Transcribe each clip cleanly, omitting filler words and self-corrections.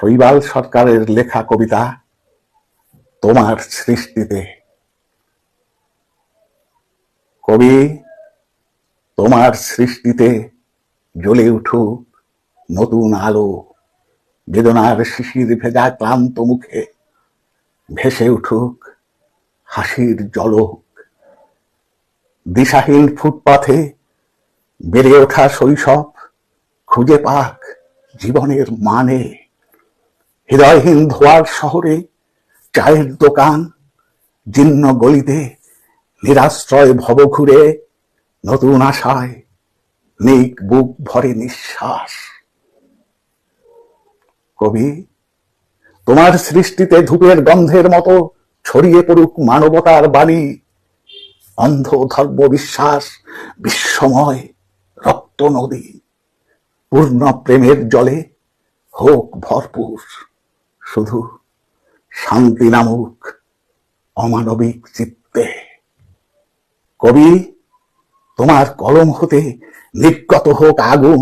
শৈবাল সরকারের লেখা কবিতা তোমার সৃষ্টিতে। কবি, তোমার সৃষ্টিতে জ্বলে উঠুক নতুন আলো, বেদনার শিশির ভেজা ক্লান্ত মুখে ভেসে উঠুক হাসির জলক। দিশাহীন ফুটপাথে বেড়ে ওঠা শৈশব খুঁজে পাক জীবনের মানে। হৃদয়হীন ধোয়ার শহরে চায়ের দোকান, জীর্ণ গলিতে নিরাশ্রয় ভব ঘুরে নতুন আশায় নিক বুক ভরে নিঃশ্বাস। কবি, তোমার সৃষ্টিতে ধূপের গন্ধের মতো ছড়িয়ে পড়ুক মানবতার বাণী। অন্ধ ধর্ম বিশ্বাস বিশ্বময় রক্ত নদী পূর্ণ প্রেমের জলে হোক ভরপুর। শুধু শান্তি নামুক অমানবিক চিত্তে। কবি, তোমার কলম হতে নির্গত হোক আগুন,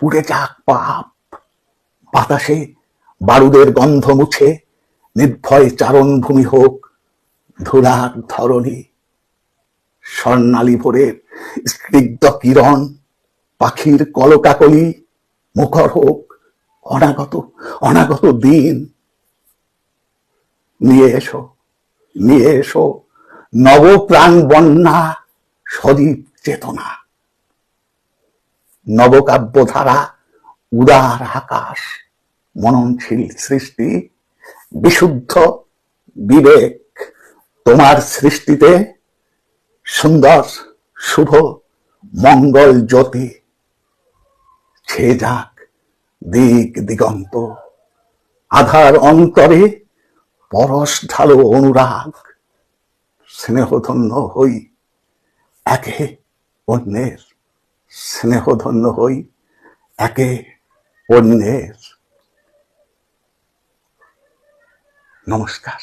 পুড়ে যাক পাপ। বাতাসে বারুদের গন্ধ মুছে নির্ভয় চারণ ভূমি হোক ধুলার ধরণী। স্বর্ণালী ভোরের স্নিগ্ধ কিরণ পাখির কলকাকলি মুখর হোক অনাগত অনাগত দিন। নিয়ে এসো নবপ্রাণ বন্যা, সজীব চেতনা। নবকাব্য ধারা, উদার আকাশ, মননশীল সৃষ্টি, বিশুদ্ধ বিবেক। তোমার সৃষ্টিতে সুন্দর শুভ মঙ্গল জ্যোতি ছেয়ে যাক দিক দিগন্ত। আধার অন্তরে পরশ ঢালো অনুরাগ। স্নেহধন্য হই একে অন্যের, স্নেহধন্য হই একে অন্যের। নমস্কার।